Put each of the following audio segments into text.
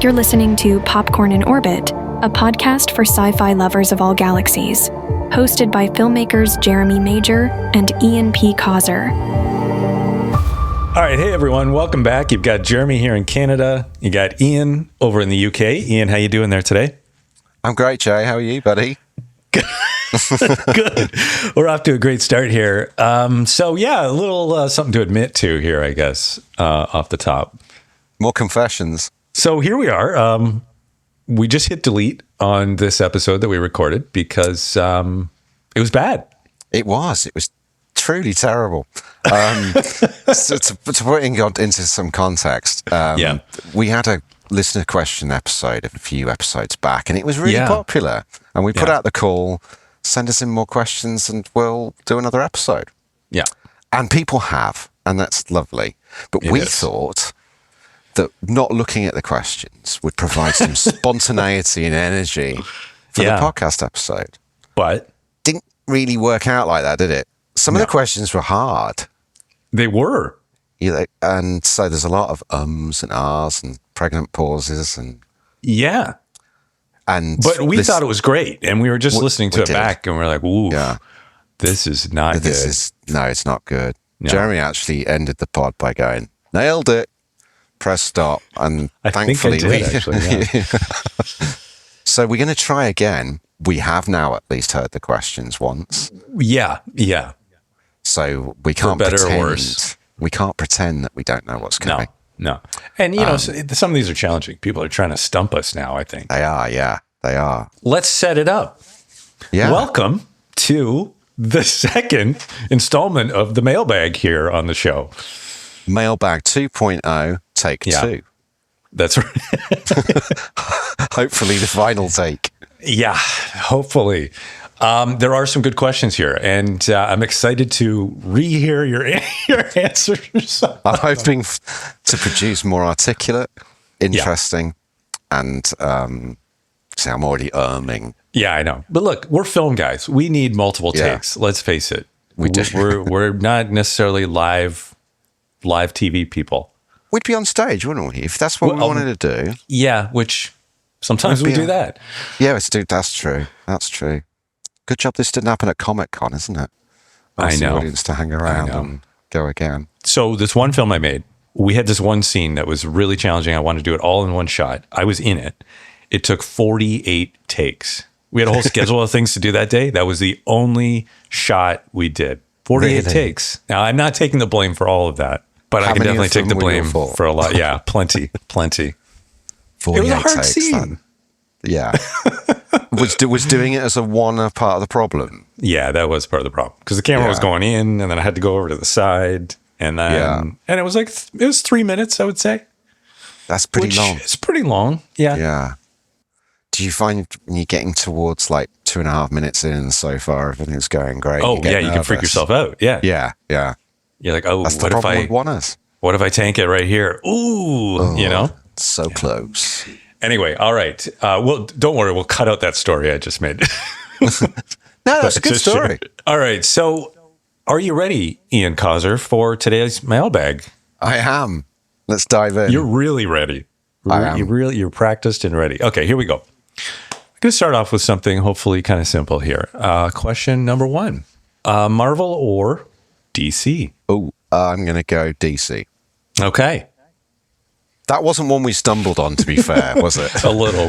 You're listening to Popcorn in Orbit, a podcast for sci-fi lovers of all galaxies, hosted by filmmakers Jeremy Major and Ian P. Causer. All right, hey everyone, welcome back. You've got Jeremy here in Canada. You got Ian over in the UK. Ian, how you doing there today? I'm great, Jay. How are you, buddy? Good. We're off to a great start here. A little something to admit to here, I guess, off the top. More confessions. So here we are. We just hit delete on this episode that we recorded because it was bad. It was truly terrible. So to put it into some context, we had a listener question episode a few episodes back, and it was really popular. And we put out the call, send us in more questions, and we'll do another episode. Yeah. And people have, and that's lovely. But we thought that not looking at the questions would provide some spontaneity and energy for the podcast episode. But didn't really work out like that, did it? Some of the questions were hard. They were. And so there's a lot of ums and ahs and pregnant pauses and but we thought it was great, and we were just listening to it back, and we're like, "Ooh, this is not good." No, it's not good. No. Jeremy actually ended the pod by going, "Nailed it." Press stop, and thankfully think I did, actually. So we're going to try again. We have now at least heard the questions once. Yeah. So we can't pretend. We can't pretend that we don't know what's coming. No. And, some of these are challenging. People are trying to stump us now, I think. They are, yeah. They are. Let's set it up. Yeah. Welcome to the second installment of the Mailbag here on the show. Mailbag 2.0, take 2. That's right. Hopefully the final take. Yeah, hopefully. There are some good questions here, and I'm excited to rehear your answers. I'm hoping to produce more articulate, interesting, and see, I'm already Yeah, I know. But look, we're film guys. We need multiple takes. Let's face it. We're not necessarily live TV people. We'd be on stage, wouldn't we? If that's what we wanted to do. Yeah, which sometimes we do that. Yeah, that's true. That's true. Good job this didn't happen at Comic-Con, isn't it? I know. The audience to hang around and go again. So this one film I made, we had this one scene that was really challenging. I wanted to do it all in one shot. I was in it. It took 48 takes. We had a whole schedule of things to do that day. That was the only shot we did. 48 takes. Now, I'm not taking the blame for all of that, but I can definitely take the blame for a lot. Yeah, plenty. 48 it was a hard takes, scene. Yeah. was doing it as a part of the problem? Yeah, that was part of the problem. Because the camera was going in, and then I had to go over to the side. And then, and it was 3 minutes, I would say. That's pretty long. It's pretty long. Yeah. Yeah. Do you find when you're getting towards 2.5 minutes in so far, everything's going great? Oh, yeah, you can freak yourself out. Yeah. Yeah. You're like, oh, that's the problem with one-ers. What if I tank it right here? Ooh, So close. Anyway, all right. Well, don't worry. We'll cut out that story I just made. No, that's a good story. All right. So are you ready, Ian Causer, for today's mailbag? I am. Let's dive in. You're really ready. I am. You're practiced and ready. Okay, here we go. I'm going to start off with something hopefully kind of simple here. Question number 1. Marvel or DC? Oh, I'm going to go DC. Okay. That wasn't one we stumbled on, to be fair, was it?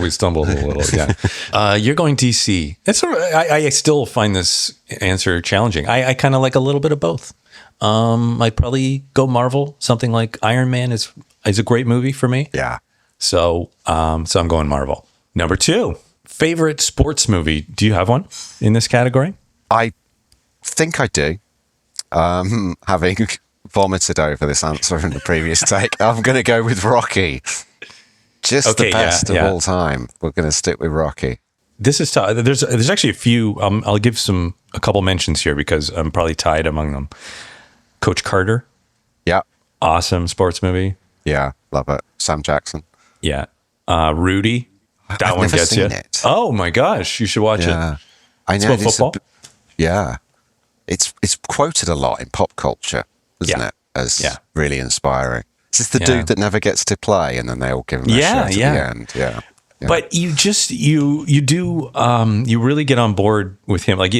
We stumbled a little, yeah. You're going DC. I still find this answer challenging. I kind of like a little bit of both. I'd probably go Marvel. Something like Iron Man is a great movie for me. Yeah. So I'm going Marvel. Number 2, favorite sports movie. Do you have one in this category? I think I do. Having vomited over this answer in the previous take, I'm going to go with Rocky. Just the best of all time. We're going to stick with Rocky. This is tough. There's actually a few. I'll give a couple mentions here because I'm probably tied among them. Coach Carter. Yeah. Awesome sports movie. Yeah, love it. Sam Jackson. Yeah. Rudy. That one gets you. It. Oh my gosh, you should watch it. I know. It's about football. Yeah. It's quoted a lot in pop culture, isn't it? As really inspiring. It's just the dude that never gets to play, and then they all give him a shot at the end. Yeah. But you just you really get on board with him. Like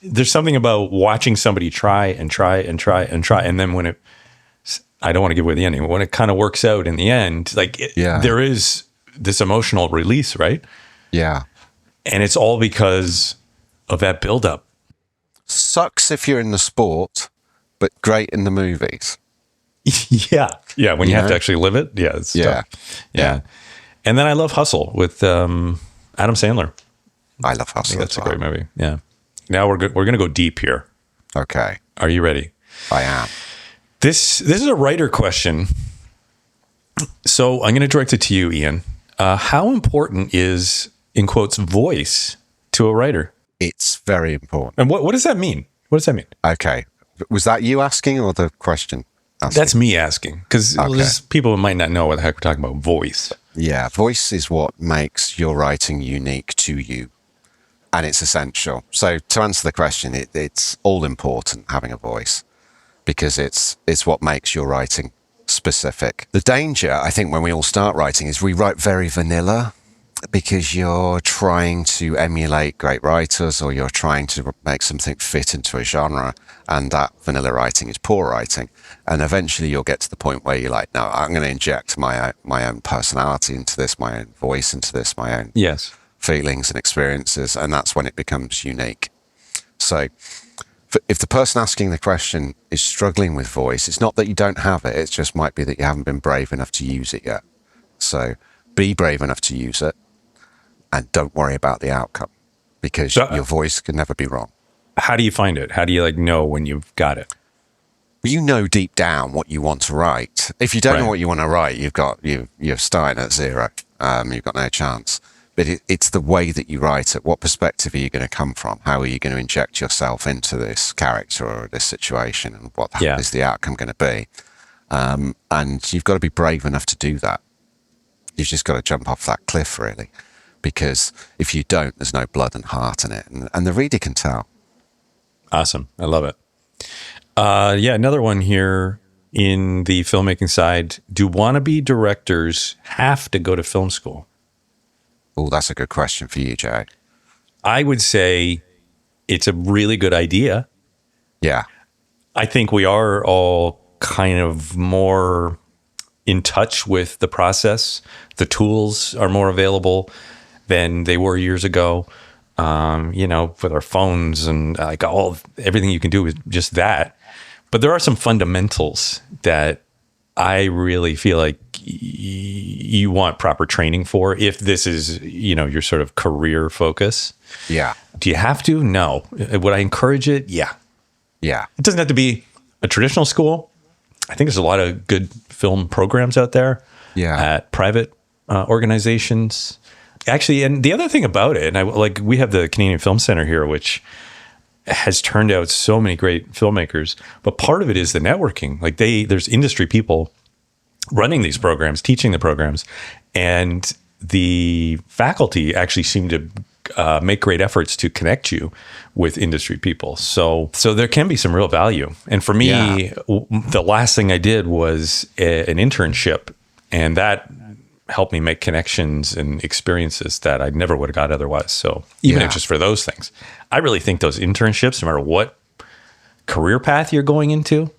there's something about watching somebody try, and then when I don't want to give away the ending, but when it kind of works out in the end, like there is this emotional release, right? Yeah. And it's all because of that buildup. Sucks if you're in the sport, but great in the movies. Yeah. When you have to actually live it, it's tough. Yeah. And then I love Hustle with Adam Sandler. I love Hustle. That's a great movie. Yeah. Now we're gonna go deep here. Okay. Are you ready? I am. This is a writer question. So I'm going to direct it to you, Ian. How important is, in quotes, voice to a writer? It's very important. And what does that mean? What does that mean? Okay. Was that you asking or the question asking? That's me asking, because people might not know what the heck we're talking about. Voice. Yeah. Voice is what makes your writing unique to you. And it's essential. So to answer the question, it's all important having a voice, because it's what makes your writing specific. The danger, I think, when we all start writing is we write very vanilla, because you're trying to emulate great writers, or you're trying to make something fit into a genre, and that vanilla writing is poor writing. And eventually you'll get to the point where you're like, no, I'm going to inject my own personality into this, my own voice into this, my own feelings and experiences, and that's when it becomes unique. So if the person asking the question is struggling with voice, it's not that you don't have it, it just might be that you haven't been brave enough to use it yet. So be brave enough to use it, and don't worry about the outcome, because your voice can never be wrong. How do you find it? How do you know when you've got it? You know deep down what you want to write. If you don't know what you want to write, you're starting at zero. You've got no chance. But it's the way that you write it. What perspective are you going to come from? How are you going to inject yourself into this character or this situation? And what is the outcome going to be? And you've got to be brave enough to do that. You've just got to jump off that cliff, really. Because if you don't, there's no blood and heart in it. And the reader can tell. Awesome. I love it. Another one here in the filmmaking side. Do wannabe directors have to go to film school? Oh, that's a good question for you, Jay. I would say it's a really good idea. Yeah. I think we are all kind of more in touch with the process. The tools are more available than they were years ago. With our phones and everything you can do is just that. But there are some fundamentals that I really feel like you want proper training for, if this is, your sort of career focus. Yeah. Do you have to? No. Would I encourage it? Yeah. Yeah. It doesn't have to be a traditional school. I think there's a lot of good film programs out there at private organizations. Actually, and the other thing about it, and we have the Canadian Film Center here, which has turned out so many great filmmakers, but part of it is the networking. There's industry people running these programs, teaching the programs, and the faculty actually seem to make great efforts to connect you with industry people. So there can be some real value. And for me, the last thing I did was an internship, and that helped me make connections and experiences that I never would have got otherwise. So even if just for those things, I really think those internships, no matter what career path you're going into,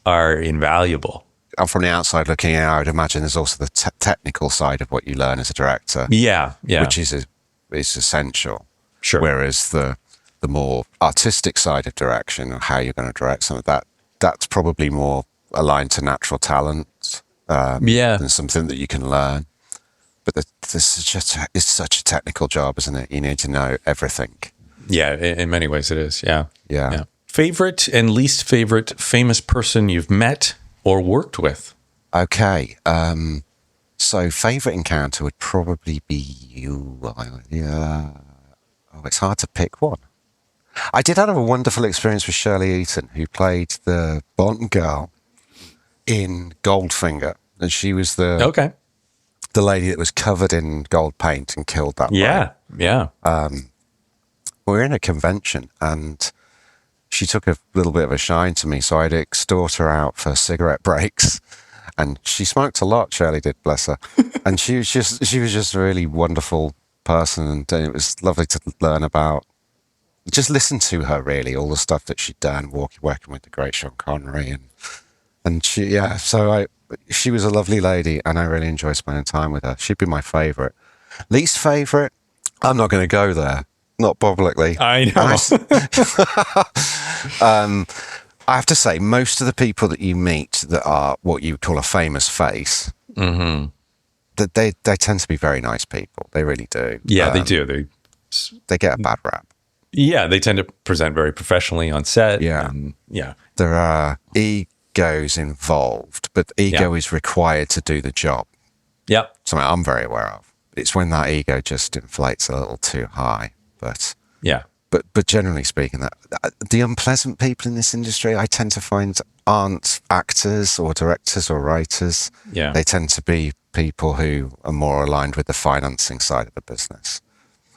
are invaluable. I'm from the outside looking in. I would imagine there's also the technical side of what you learn as a director. Yeah. Which is essential. Sure. Whereas the more artistic side of direction, or how you're going to direct something, that's probably more aligned to natural talent than something that you can learn. But it's such a technical job, isn't it? You need to know everything. Yeah, in many ways it is. Yeah. Yeah. Favorite and least favorite famous person you've met or worked with? Okay. So favorite encounter would probably be you. Yeah. Oh, it's hard to pick one. I did have a wonderful experience with Shirley Eaton, who played the Bond girl in Goldfinger, and she was the lady that was covered in gold paint and killed that way. Yeah. We were in a convention, and she took a little bit of a shine to me, so I'd extort her out for cigarette breaks, and she smoked a lot. Shirley did, bless her. And she was just a really wonderful person, and it was lovely to learn about. Just listen to her, really, all the stuff that she'd done, working with the great Sean Connery, and she was a lovely lady, and I really enjoyed spending time with her. She'd be my favourite. Least favourite, I'm not going to go there, not publicly. I know. I have to say, most of the people that you meet that are what you would call a famous face, that they tend to be very nice people. They really do. Yeah, they do. They get a bad rap. Yeah, they tend to present very professionally on set. Yeah. Yeah. There are egos involved, but ego is required to do the job. Yeah. Something I'm very aware of. It's when that ego just inflates a little too high. But yeah. But generally speaking, the unpleasant people in this industry, I tend to find aren't actors or directors or writers. Yeah. They tend to be people who are more aligned with the financing side of the business.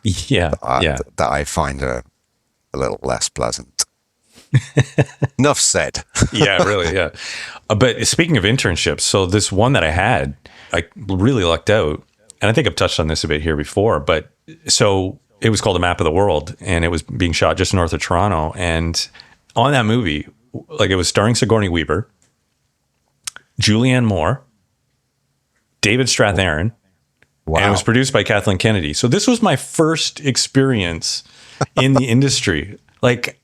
Yeah. That I find a little less pleasant. Enough said. Yeah, really, yeah. But speaking of internships, so this one that I had, I really lucked out. And I think I've touched on this a bit here before, but so it was called A Map of the World, and it was being shot just north of Toronto. And on that movie, like, it was starring Sigourney Weaver, Julianne Moore, David Strathairn, Wow. and it was produced by Kathleen Kennedy. So this was my first experience in the industry. Like,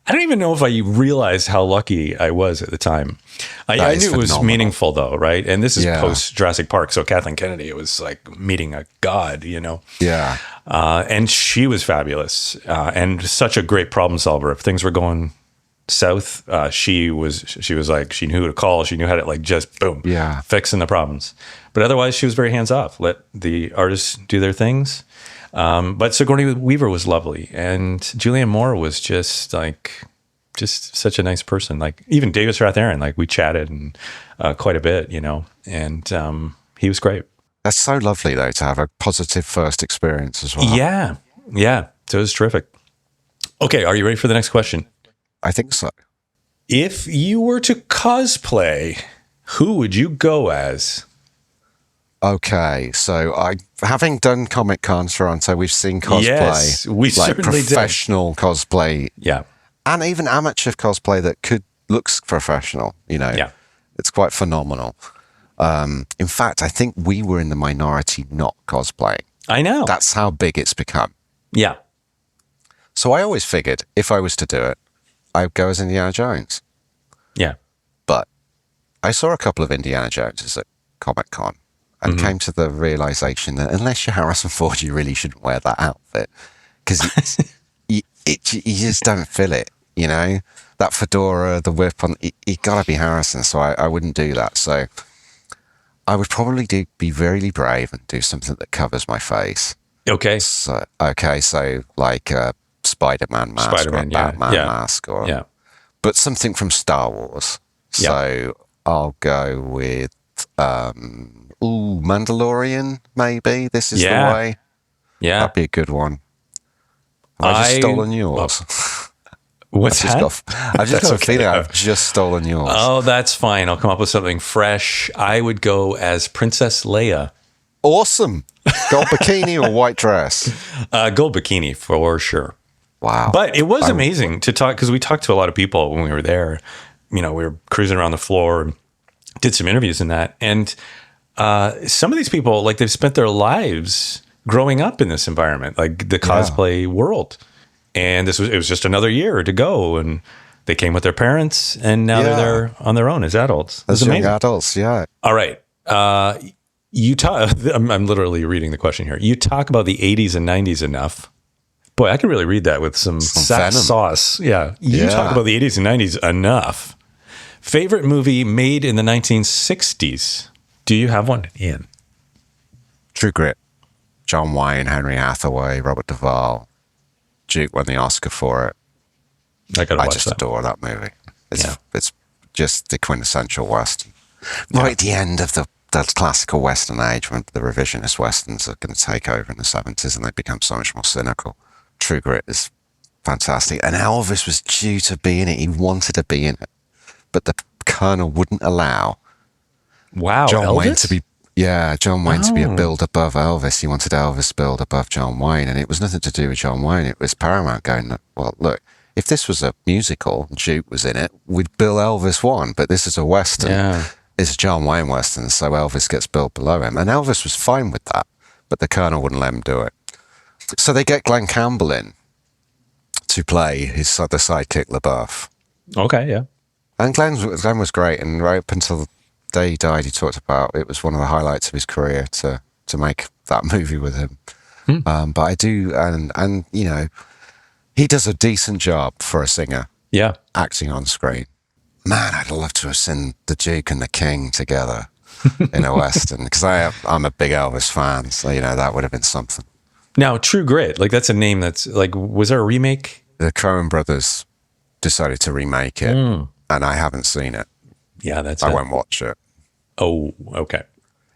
I don't even know if I realized how lucky I was at the time. I knew it was meaningful, though, right? And this is post Jurassic Park. So Kathleen Kennedy, it was like meeting a god, you know? Yeah. And she was fabulous and such a great problem solver. If things were going south, she was like, she knew who to call. She knew how to, like, just boom, fixing the problems. But otherwise, she was very hands off. Let the artists do their things. But Sigourney Weaver was lovely, and Julianne Moore was just such a nice person. Like, even David Strathairn, like, we chatted and quite a bit, you know, and he was great. That's so lovely, though, to have a positive first experience as well. Yeah. So it was terrific. Okay, are you ready for the next question? I think so. If you were to cosplay, who would you go as? Okay, so having done Comic Con Toronto, we've seen cosplay. Yes, we like certainly professional cosplay. Yeah. And even amateur cosplay that looks professional, you know. Yeah. It's quite phenomenal. In fact, I think we were in the minority not cosplaying. I know. That's how big it's become. Yeah. So I always figured if I was to do it, I'd go as Indiana Jones. Yeah. But I saw a couple of Indiana Joneses at Comic Con and came to the realization that unless you're Harrison Ford, you really shouldn't wear that outfit because you just don't feel it, you know? That fedora, the whip on, you gotta be Harrison, so I wouldn't do that. So I would probably be very brave and do something that covers my face. Okay. So like a Spider-Man mask or a Batman mask, but something from Star Wars. So I'll go with Mandalorian, maybe. This is the way. Yeah. That'd be a good one. Have I just stolen yours? What's that? I've just got a feeling I've just stolen yours. Oh, that's fine. I'll come up with something fresh. I would go as Princess Leia. Awesome. Gold bikini or white dress? Gold bikini for sure. Wow. But it was amazing to talk, because we talked to a lot of people when we were there. You know, we were cruising around the floor and did some interviews in that. And some of these people, like, they've spent their lives growing up in this environment, like the cosplay world. And it was just another year to go. And they came with their parents, and now they're there on their own as adults. As young adults, yeah. All right. You talk, I'm literally reading the question here. You talk about the 80s and 90s enough. Boy, I could really read that with some sauce. Yeah. You talk about the 80s and 90s enough. Favorite movie made in the 1960s? Do you have one, Ian? True Grit. John Wayne, Henry Hathaway, Robert Duvall. Duke won the Oscar for it. I just adore that movie. It's just the quintessential Western. Right at the end of the classical Western age, when the revisionist Westerns are going to take over in the 70s and they become so much more cynical. True Grit is fantastic. And Elvis was due to be in it. He wanted to be in it. But the Colonel wouldn't allow Wow, John Wayne Elvis? John Wayne to be a build above Elvis. He wanted Elvis build above John Wayne, and it was nothing to do with John Wayne. It was Paramount going, well, look, if this was a musical and Duke was in it, we'd bill Elvis one, but this is a Western. Yeah. It's a John Wayne Western, so Elvis gets billed below him. And Elvis was fine with that, but the Colonel wouldn't let him do it. So they get Glenn Campbell in to play the sidekick LaBeouf. Okay, yeah. And Glenn was great, and right up until the day he died, he talked about it was one of the highlights of his career to make that movie with him. But I do, and you know, he does a decent job for a singer. Yeah. Acting on screen. Man, I'd love to have seen the Duke and the King together in a Western, because I'm a big Elvis fan, so you know that would have been something. Now, True Grit, like that's a name that's like, was there a remake? The Coen brothers decided to remake it, and I haven't seen it. Yeah, I won't watch it. Oh, okay.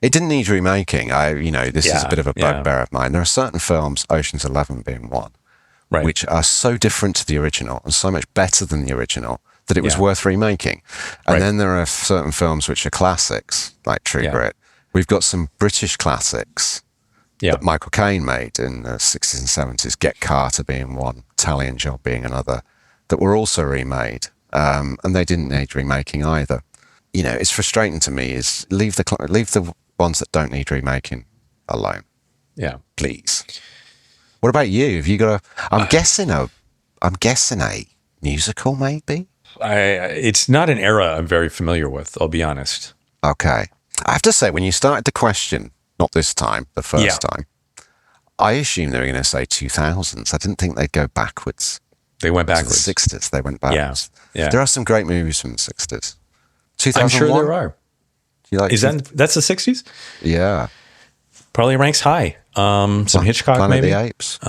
It didn't need remaking. This is a bit of a bugbear of mine. There are certain films, Ocean's 11 being one, Right. which are so different to the original and so much better than the original that it was worth remaking. And then there are certain films which are classics, like True Grit. We've got some British classics that Michael Caine made in the 60s and 70s, Get Carter being one, Italian Job being another, that were also remade. And they didn't need remaking either. You know, it's frustrating to me is leave the ones that don't need remaking alone. Yeah. Please. What about you? Have you got I'm guessing a musical maybe? It's not an era I'm very familiar with, I'll be honest. Okay. I have to say, when you started the question, not this time, the first time, I assumed they were going to say 2000s. I didn't think they'd go backwards. They went backwards. To the 60s, they went backwards. Yeah. There are some great movies from the 60s. 2001? I'm sure there are. You like that's the 60s? Yeah. Probably ranks high. Some Hitchcock, Planet maybe. of the Apes.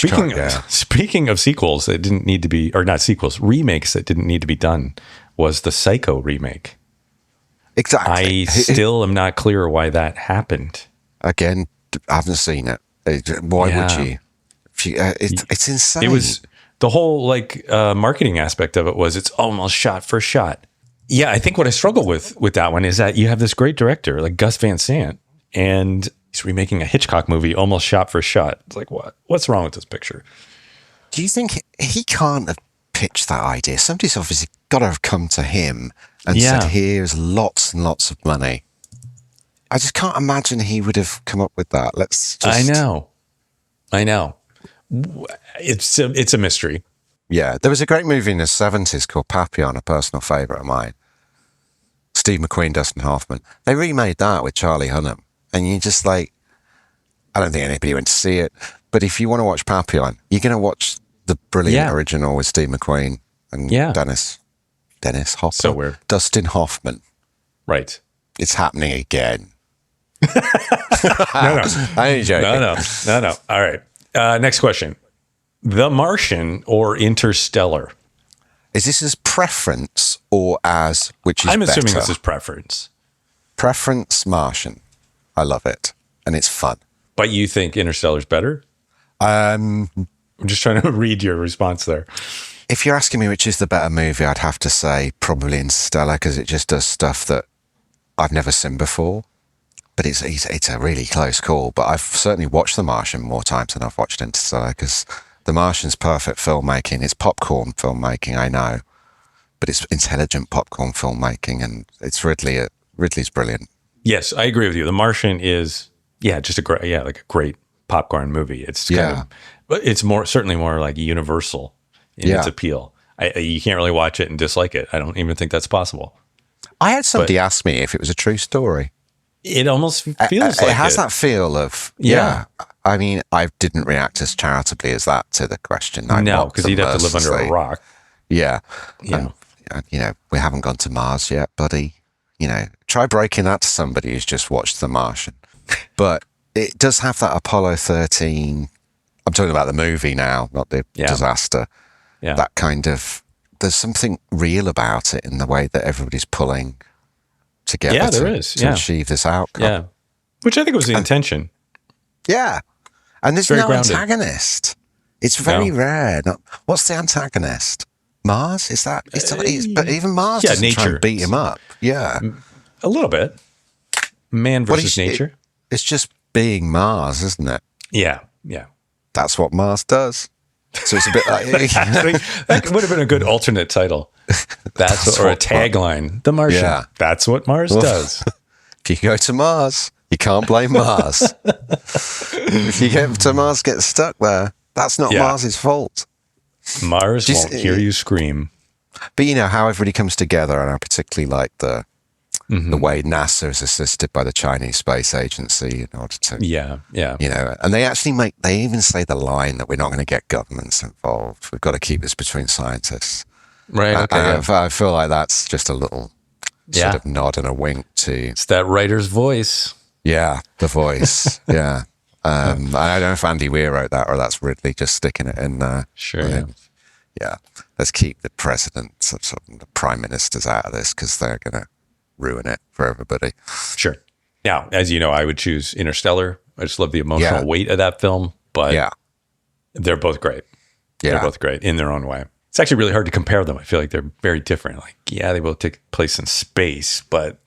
Hitchcock. Speaking of sequels that didn't need to be, or not sequels, remakes that didn't need to be done, was the Psycho remake. Exactly. I still am not clear why that happened. Again, I haven't seen it. Why would you? It's insane. It was the whole marketing aspect of it was it's almost shot for shot. Yeah, I think what I struggle with that one is that you have this great director like Gus Van Sant, and he's remaking a Hitchcock movie almost shot for shot. It's like, what's wrong with this picture? Do you think he can't have pitched that idea? Somebody's obviously got to have come to him and said, here's lots and lots of money. I just can't imagine he would have come up with that. I know. It's a mystery. Yeah. There was a great movie in the 70s called Papillon, a personal favourite of mine. Steve McQueen, Dustin Hoffman. They remade that with Charlie Hunnam. And you just I don't think anybody went to see it. But if you want to watch Papillon, you're going to watch the brilliant original with Steve McQueen and Dennis Hopper. So weird. Dustin Hoffman. Right. It's happening again. No. I ain't joking. No. All right. Next question. The Martian or Interstellar? Is this as preference or as which is I'm assuming better? this is preference. Preference Martian. I love it. And it's fun. But you think Interstellar's better? I'm just trying to read your response there. If you're asking me which is the better movie, I'd have to say probably Interstellar, because it just does stuff that I've never seen before. But it's a really close call. But I've certainly watched The Martian more times than I've watched Interstellar, because The Martian's perfect filmmaking. It's popcorn filmmaking, I know. But it's intelligent popcorn filmmaking, and it's Ridley's brilliant. Yes, I agree with you. The Martian is, just a great popcorn movie. It's it's certainly more like universal in its appeal. You can't really watch it and dislike it. I don't even think that's possible. I had somebody ask me if it was a true story. It almost feels like it has that feel of, I mean, I didn't react as charitably as that to the question. No, because you'd have to live under a rock. Yeah. We haven't gone to Mars yet, buddy. Try breaking that to somebody who's just watched The Martian. But it does have that Apollo 13. I'm talking about the movie now, not the disaster. Yeah. That kind of, there's something real about it in the way that everybody's pulling together to achieve this outcome. Yeah. Which I think was the intention. Yeah. And there's no antagonist. It's very rare. What's the antagonist? Mars? Is that? But even Mars doesn't try and beat him up. Yeah. A little bit. man versus nature. It's just being Mars, isn't it? Yeah. That's what Mars does. So it's a bit like that would have been a good alternate title. Or a tagline. The Martian. Yeah. That's what Mars does. If you go to Mars, you can't blame Mars. If you get to Mars, get stuck there, that's not Mars's fault. Mars won't hear you scream. But you know how everybody comes together, and I particularly like the way NASA is assisted by the Chinese Space Agency in order to, you know, and they even say the line that we're not going to get governments involved. We've got to keep this between scientists. Right. Okay. I feel like that's just a little sort of nod and a wink to. It's that writer's voice. Yeah, the voice. Yeah. I don't know if Andy Weir wrote that or that's Ridley just sticking it in there. Sure. Yeah. Let's keep the presidents, the prime ministers out of this because they're going to ruin it for everybody. Sure. Now, as you know, I would choose Interstellar. I just love the emotional weight of that film, but they're both great. Yeah. They're both great in their own way. It's actually really hard to compare them. I feel like they're very different. Like, they both take place in space, but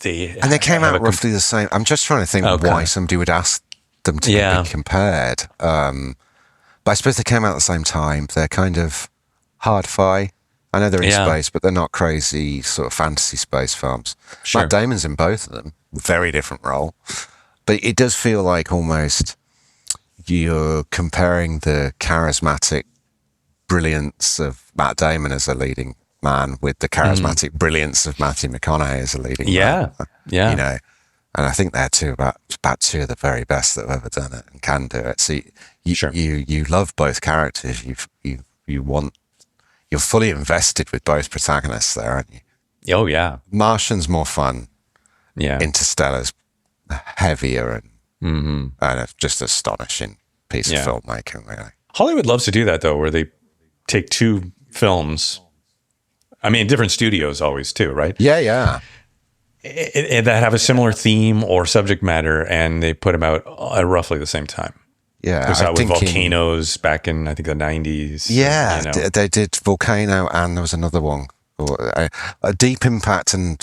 they came out roughly the same. I'm just trying to think why somebody would ask them to be compared. But I suppose they came out at the same time. They're kind of hard-fi. I know they're in space, but they're not crazy sort of fantasy space films. Sure. Matt Damon's in both of them. Very different role. But it does feel like almost you're comparing the charismatic brilliance of Matt Damon as a leading man with the charismatic brilliance of Matthew McConaughey as a leading man. Yeah. You know, and I think they're about two of the very best that have ever done it and can do it. So you love both characters. You're fully invested with both protagonists there, aren't you? Oh yeah. Martian's more fun. Yeah. Interstellar's heavier and just astonishing piece of filmmaking, really. Hollywood loves to do that though, where they take two films. I mean, different studios always too, right? Yeah. And that have a similar theme or subject matter, and they put them out at roughly the same time. Yeah. It was out with Volcanoes back in, I think, the 90s. Yeah, they did Volcano, and there was another one. A Deep Impact and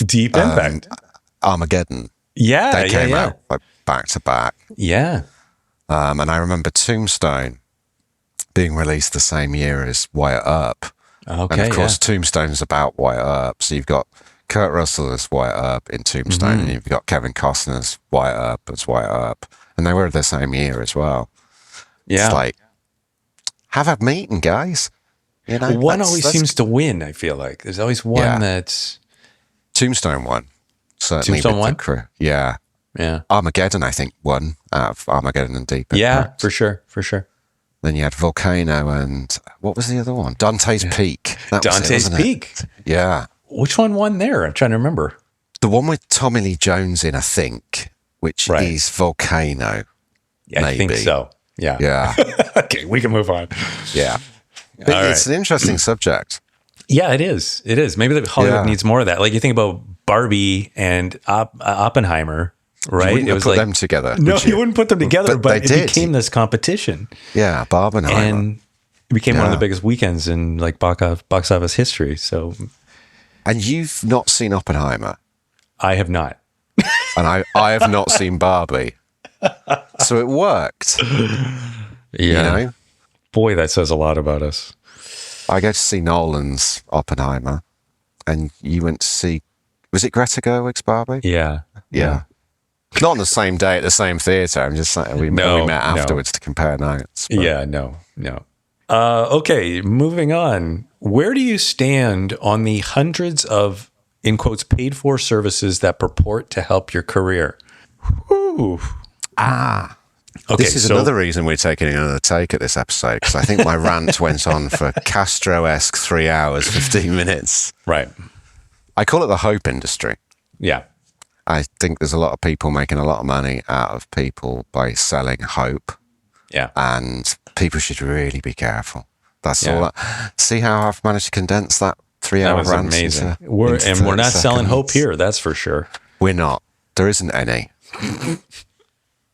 Armageddon. Yeah, they came out like back to back. Yeah. And I remember Tombstone being released the same year as Wyatt Earp. Okay, and of course, Tombstone's about Wyatt Earp. So you've got Kurt Russell as Wyatt Earp in Tombstone, and you've got Kevin Costner as Wyatt Earp Wyatt Earp. And they were the same year as well. Yeah. It's like, have a meeting, guys. You know, one always seems to win, I feel like. There's always one that's... Tombstone won. Certainly. Tombstone won? Yeah. Armageddon, I think, won out of Armageddon and Deep Impact. Yeah, for sure. Then you had Volcano and what was the other one? Dante's Peak. Dante's Peak. Yeah. Which one won there? I'm trying to remember. The one with Tommy Lee Jones in, I think, which is Volcano. Yeah, maybe. I think so. Yeah. Okay, we can move on. Yeah. But it's an interesting subject. Yeah, it is. Maybe Hollywood needs more of that. Like you think about Barbie and Oppenheimer, right? You wouldn't put them together. No, you wouldn't put them together, but it became this competition. Yeah, Barbenheimer. And it became one of the biggest weekends in like box office history. So, and you've not seen Oppenheimer? I have not. And I have not seen Barbie. So it worked. Yeah. You know? Boy, that says a lot about us. I go to see Nolan's Oppenheimer, and you went to see, was it Greta Gerwig's Barbie? Yeah. Not on the same day at the same theatre. I'm just saying we met afterwards to compare notes. But. Yeah, no. Okay, moving on. Where do you stand on the hundreds of, in quotes, paid for services that purport to help your career? Whew. Okay, this is another reason we're taking another take at this episode, because I think my rant went on for Castro-esque 3 hours, 15 minutes. Right. I call it the hope industry. Yeah. I think there's a lot of people making a lot of money out of people by selling hope. Yeah. And people should really be careful. That's all. See how I've managed to condense that 3 hour rant? That was amazing. We're not selling hope here, that's for sure. We're not. There isn't any.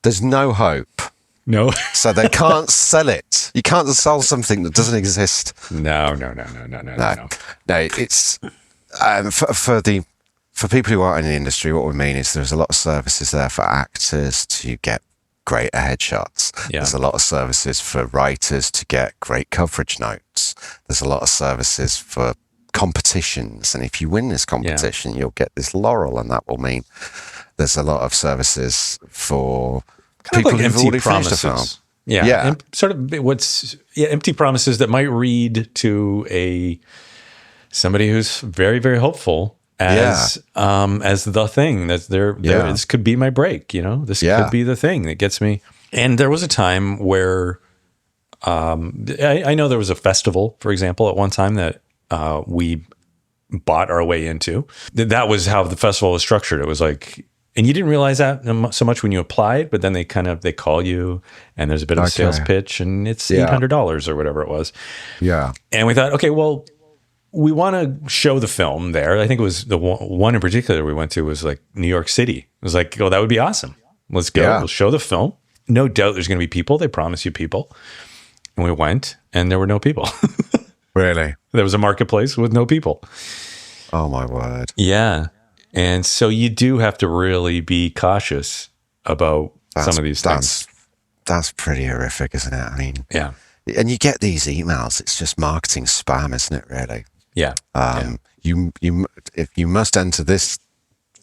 There's no hope. No. So they can't sell it. You can't sell something that doesn't exist. No. No, it's for for people who aren't in the industry, what we mean is there's a lot of services there for actors to get greater headshots. Yeah. There's a lot of services for writers to get great coverage notes. There's a lot of services for competitions. And if you win this competition, you'll get this laurel, and that will mean there's a lot of services for kind people of like who've empty already finished the film. promises. Yeah. Yeah. And sort of empty promises that might read to somebody who's very, very hopeful as the thing that's there. This could be my break, this could be the thing that gets me. And there was a time where, I know there was a festival, for example, at one time that, we bought our way into. That was how the festival was structured. It was like, and you didn't realize that so much when you applied, but then they call you and there's a bit of a sales pitch and it's $800 or whatever it was. Yeah. And we thought, okay, well, we want to show the film there. I think it was the one in particular we went to was like New York City. It was like, oh, that would be awesome. Let's go. We'll show the film. No doubt there's going to be people. They promise you people. And we went and there were no people. Really? There was a marketplace with no people. Oh, my word. Yeah. And so you do have to really be cautious about some of these things. That's pretty horrific, isn't it? I mean, yeah. And you get these emails. It's just marketing spam, isn't it, really? Yeah. If you must enter this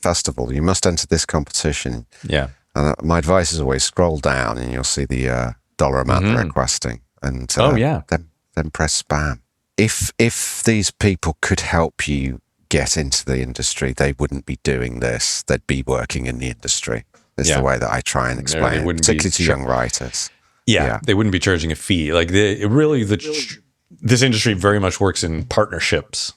festival, you must enter this competition. Yeah. And my advice is always scroll down and you'll see the dollar amount they're requesting. And then press spam. If these people could help you get into the industry, they wouldn't be doing this. They'd be working in the industry. It's the way that I try and explain it, particularly to young writers. Yeah, they wouldn't be charging a fee. Like this industry very much works in partnerships.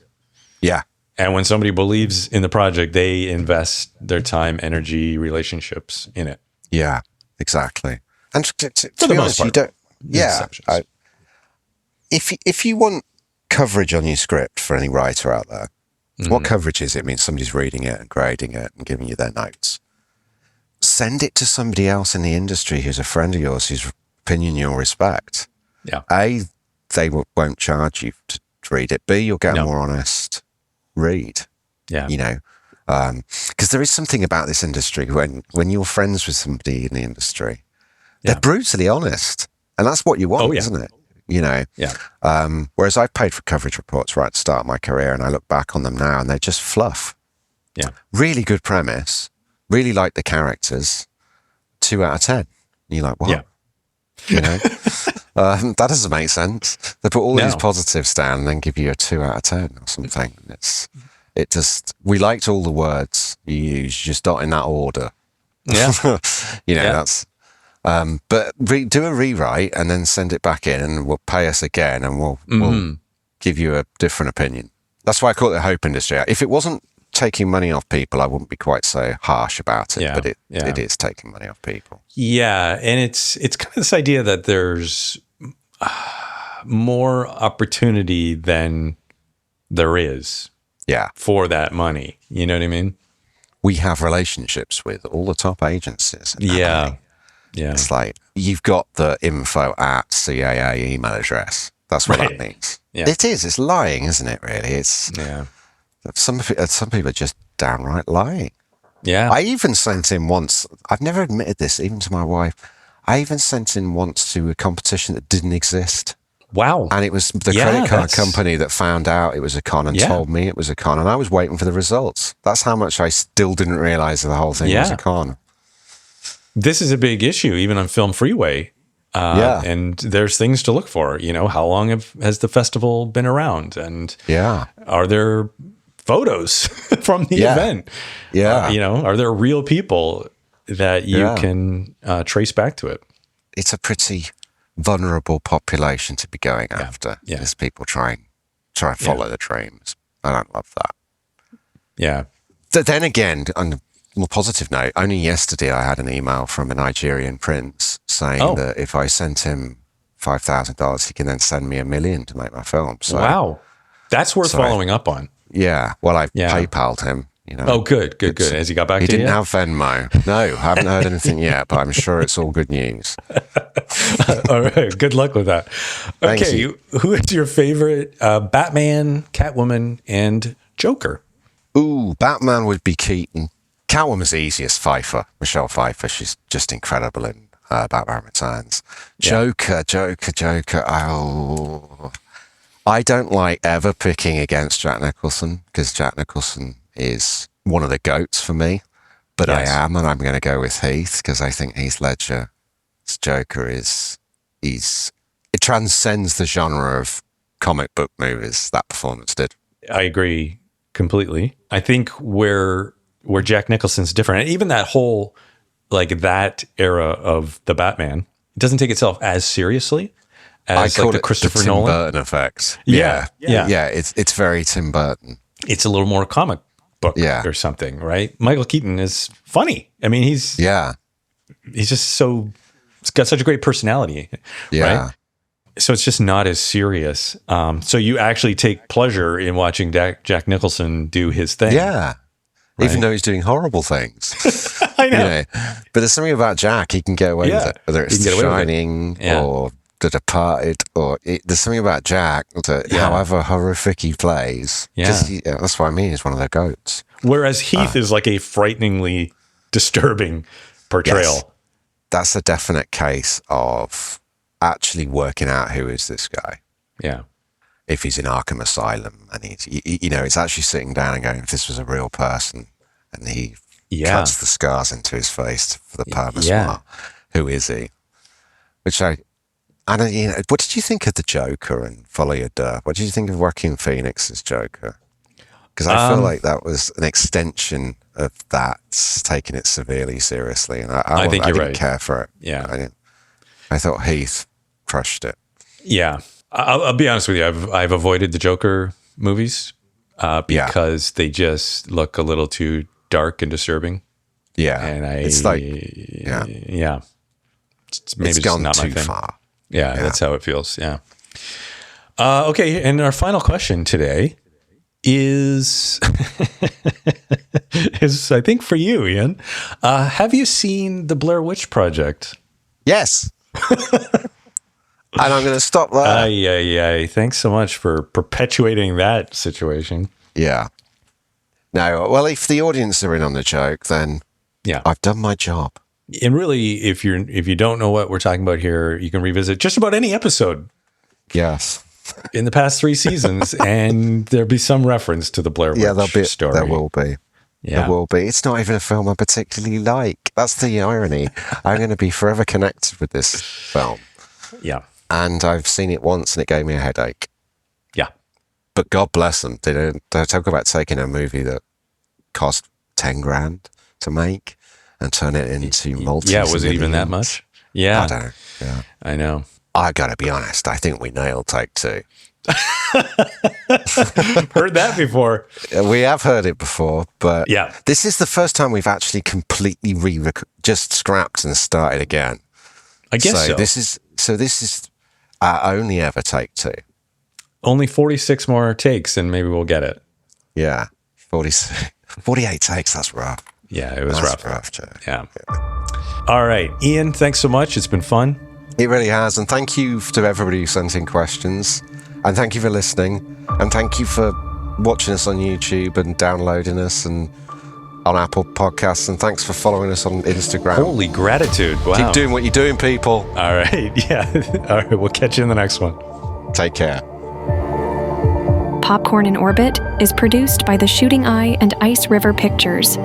Yeah. And when somebody believes in the project, they invest their time, energy, relationships in it. Yeah, exactly. And to be honest, you don't. Yeah. If you want coverage on your script for any writer out there, what coverage is it? It means somebody's reading it and grading it and giving you their notes. Send it to somebody else in the industry who's a friend of yours, whose opinion you'll respect. Yeah. A, they won't charge you to read it. B, you'll get a more honest read. Yeah. Because there is something about this industry when you're friends with somebody in the industry, they're brutally honest. And that's what you want, isn't it? Yeah. Whereas I've paid for coverage reports right at the start of my career, and I look back on them now and they're just fluff. Yeah. Really good premise. Really like the characters. 2 out of 10. And you're like, what? Yeah. That doesn't make sense. They put all these positives down and then give you a 2 out of 10 or something. We liked all the words you used, just not in that order. Yeah. That's. But do a rewrite and then send it back in, and we'll pay us again, and we'll give you a different opinion. That's why I call it the hope industry. If it wasn't taking money off people, I wouldn't be quite so harsh about it. But it is taking money off people. Yeah, and it's kind of this idea that there's more opportunity than there is. Yeah, for that money. You know what I mean? We have relationships with all the top agencies. Yeah. Yeah. It's like, you've got the info@CAA email address. That's what that means. Yeah. It is. It's lying, isn't it, really? Some people are just downright lying. Yeah. I even sent in once, I've never admitted this, even to my wife, I even sent in once to a competition that didn't exist. Wow. And it was the credit card company that found out it was a con and told me it was a con, and I was waiting for the results. That's how much I still didn't realize the whole thing was a con. This is a big issue, even on Film Freeway. And there's things to look for. How long has the festival been around? And are there photos from the event? Yeah. Are there real people that you can trace back to it? It's a pretty vulnerable population to be going after. As people try and follow the dreams. I don't love that. Yeah. Then again, on a more positive note, only yesterday I had an email from a Nigerian prince saying that if I sent him $5,000, he can then send me $1 million to make my film. So, wow. That's worth following up on. Yeah. Well, I've PayPal'd him. Oh, good. Has he got back to you? He didn't have Venmo. No, I haven't heard anything yet, but I'm sure it's all good news. All right. Good luck with that. Okay. Who is your favorite Batman, Catwoman, and Joker? Ooh, Batman would be Keaton. Catwoman's easiest. Michelle Pfeiffer. She's just incredible in Batman Returns. Joker. Oh, I don't like ever picking against Jack Nicholson because Jack Nicholson is one of the GOATs for me. But I am, and I'm going to go with Heath because I think Heath Ledger's Joker it transcends the genre of comic book movies. That performance did. I agree completely. I think where Jack Nicholson's different, and even that whole that era of the Batman, it doesn't take itself as seriously as I call the it Christopher the Tim Nolan Burton effect. Yeah. It's very Tim Burton. It's a little more comic book or something, right? Michael Keaton is funny. I mean, he's just he's got such a great personality, right? So it's just not as serious. So you actually take pleasure in watching Jack Nicholson do his thing. Yeah. Right? Even though he's doing horrible things. I know. But there's something about Jack, he can get away with it. Whether it's The Shining or The Departed, there's something about Jack that however horrific he plays, that's what I mean, he's one of the GOATs. Whereas Heath is like a frighteningly disturbing portrayal. Yes, that's a definite case of actually working out who is this guy. Yeah. If he's in Arkham Asylum and he's, it's actually sitting down and going, if this was a real person and he cuts the scars into his face for the perma smart, who is he? Which what did you think of the Joker and Follow Your Dirt? What did you think of Joaquin Phoenix's Joker? Because I feel like that was an extension of that, taking it severely seriously, and I didn't care for it. Yeah, I thought Heath crushed it. Yeah, I'll be honest with you. I've avoided the Joker movies because they just look a little too dark and disturbing. Yeah, and it's like maybe it's gone not too my thing. far. Yeah, that's how it feels. Yeah. Okay, and our final question today is I think for you, Ian. Have you seen the Blair Witch Project? Yes. And I'm going to stop there. Thanks so much for perpetuating that situation. Yeah. No, well, if the audience are in on the joke, then I've done my job. And really, if you don't know what we're talking about here, you can revisit just about any episode. Yes. In the past 3 seasons, and there'll be some reference to the Blair Witch story. There will be. Yeah. There will be. It's not even a film I particularly like. That's the irony. I'm going to be forever connected with this film. Yeah. And I've seen it once and it gave me a headache. Yeah. But God bless them. They talk about taking a movie that cost 10 grand to make and turn it into multi. Yeah, was it even that much? Yeah. I don't know. Yeah. I know. I got to be honest. I think we nailed take 2. Heard that before. We have heard it before, but this is the first time we've actually completely just scrapped and started again. I guess so. This is our only ever take 2. Only 46 more takes and maybe we'll get it. Yeah. 48 takes. That's rough. Yeah, it was rough. Yeah. All right. Ian, thanks so much. It's been fun. It really has. And thank you to everybody who sent in questions. And thank you for listening. And thank you for watching us on YouTube and downloading us and on Apple Podcasts. And thanks for following us on Instagram. Holy gratitude. Wow. Keep doing what you're doing, people. All right. Yeah. All right. We'll catch you in the next one. Take care. Popcorn in Orbit is produced by The Shooting Eye and Ice River Pictures.